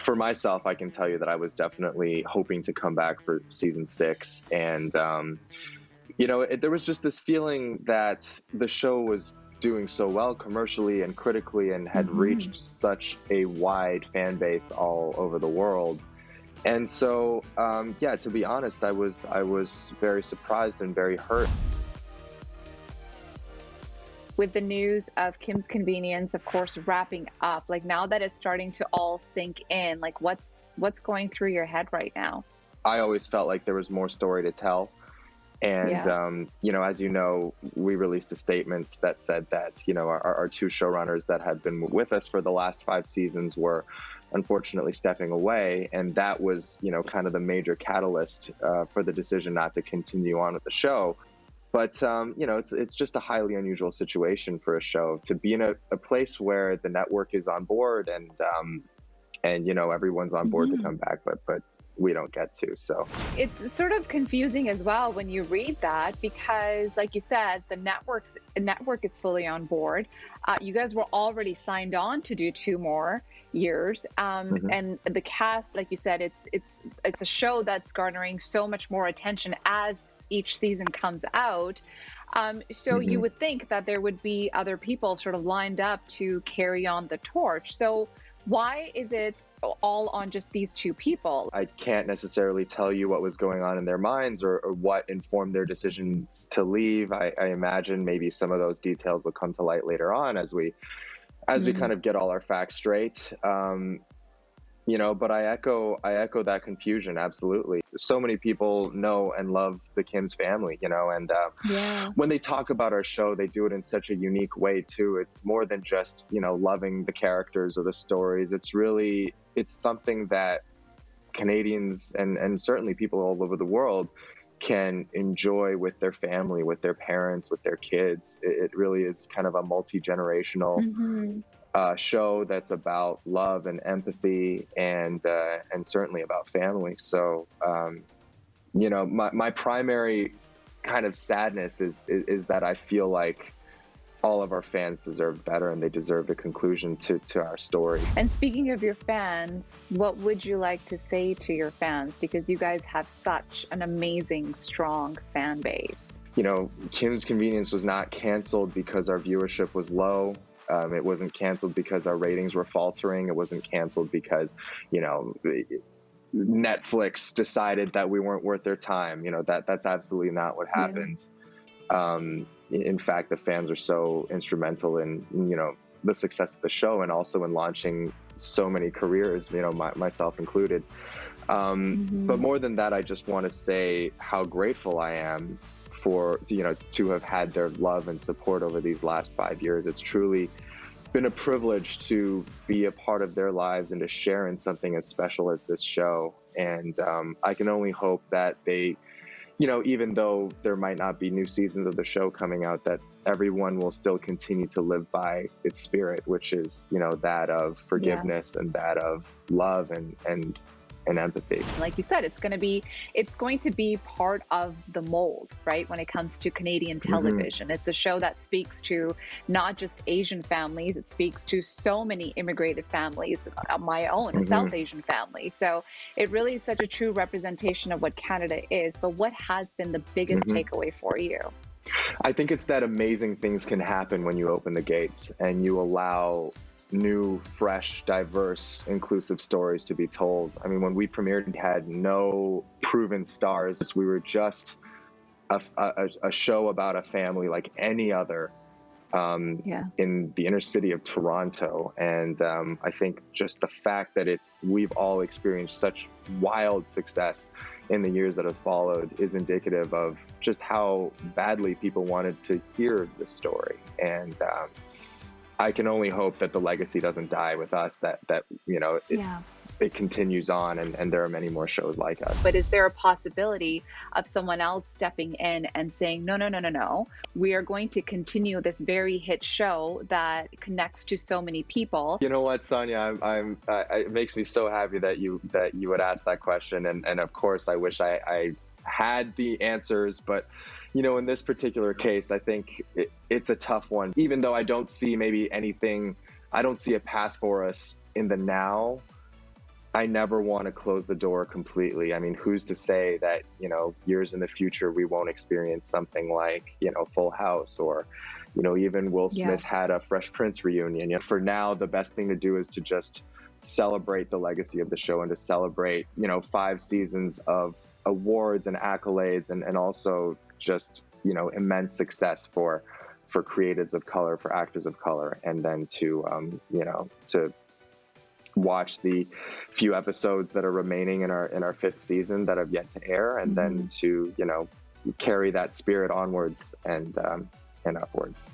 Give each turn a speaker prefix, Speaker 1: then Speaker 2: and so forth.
Speaker 1: For myself, I can tell you that I was definitely hoping to come back for season 6. And, there was just this feeling that the show was doing so well commercially and critically and had reached such a wide fan base all over the world. And so, to be honest, I was very surprised and very hurt.
Speaker 2: With the news of Kim's Convenience, of course, wrapping up, like now that it's starting to all sink in, like what's going through your head right now?
Speaker 1: I always felt like there was more story to tell. And, as you know, we released a statement that said that, our 2 showrunners that had been with us for the last 5 seasons were unfortunately stepping away. And that was, kind of the major catalyst for the decision not to continue on with the show. But, it's just a highly unusual situation for a show to be in a place where the network is on board and everyone's on board to come back, but we don't get to. So
Speaker 2: it's sort of confusing as well when you read that, because like you said, the network is fully on board. You guys were already signed on to do 2 more years. And the cast, like you said, it's a show that's garnering so much more attention as each season comes out. So you would think that there would be other people sort of lined up to carry on the torch. So why is it all on just these 2 people?
Speaker 1: I can't necessarily tell you what was going on in their minds or what informed their decisions to leave. I imagine maybe some of those details will come to light later on as we kind of get all our facts straight. But I echo that confusion. Absolutely. So many people know and love the Kim's family, and when they talk about our show, they do it in such a unique way too. It's more than just, loving the characters or the stories. It's something that Canadians and certainly people all over the world can enjoy with their family, with their parents, with their kids. It really is kind of a multi-generational show that's about love and empathy and certainly about family. So, my primary kind of sadness is that I feel like all of our fans deserve better and they deserve a conclusion to our story.
Speaker 2: And speaking of your fans, what would you like to say to your fans? Because you guys have such an amazing, strong fan base.
Speaker 1: Kim's Convenience was not canceled because our viewership was low. It wasn't canceled because our ratings were faltering. It wasn't canceled because, Netflix decided that we weren't worth their time. That's absolutely not what happened. In fact, the fans are so instrumental in, the success of the show and also in launching so many careers, myself included. But more than that, I just want to say how grateful I am for, to have had their love and support over these last 5 years. It's truly been a privilege to be a part of their lives and to share in something as special as this show. And I can only hope that they, even though there might not be new seasons of the show coming out, that everyone will still continue to live by its spirit, which is, that of forgiveness and that of love and empathy.
Speaker 2: Like you said, it's going to be part of the mold, right? When it comes to Canadian television, it's a show that speaks to not just Asian families, it speaks to so many immigrated families, my own, a South Asian family. So it really is such a true representation of what Canada is. But what has been the biggest takeaway for you?
Speaker 1: I think it's that amazing things can happen when you open the gates and you allow new, fresh, diverse, inclusive stories to be told. I mean, when we premiered, we had no proven stars. We were just a show about a family like any other in the inner city of Toronto. And I think just the fact that we've all experienced such wild success in the years that have followed is indicative of just how badly people wanted to hear the story. And I can only hope that the legacy doesn't die with us, that it continues on and there are many more shows like us.
Speaker 2: But is there a possibility of someone else stepping in and saying, no, we are going to continue this very hit show that connects to so many people?
Speaker 1: You know what, Sonia, it makes me so happy that you would ask that question. And of course, I wish I had the answers, but in this particular case, I think it's a tough one. Even though I don't see maybe anything, I don't see a path for us in the now. I never want to close the door completely. I mean, who's to say that, you know, years in the future, we won't experience something like, you know, Full House, or, you know, even Will Smith had a Fresh Prince reunion. You know, for now, the best thing to do is to just celebrate the legacy of the show, and to celebrate, you know, 5 seasons of awards and accolades, and also just, you know, immense success for creatives of color, for actors of color, and then to, you know, to watch the few episodes that are remaining in our 5th season that have yet to air, and then to, you know, carry that spirit onwards and upwards.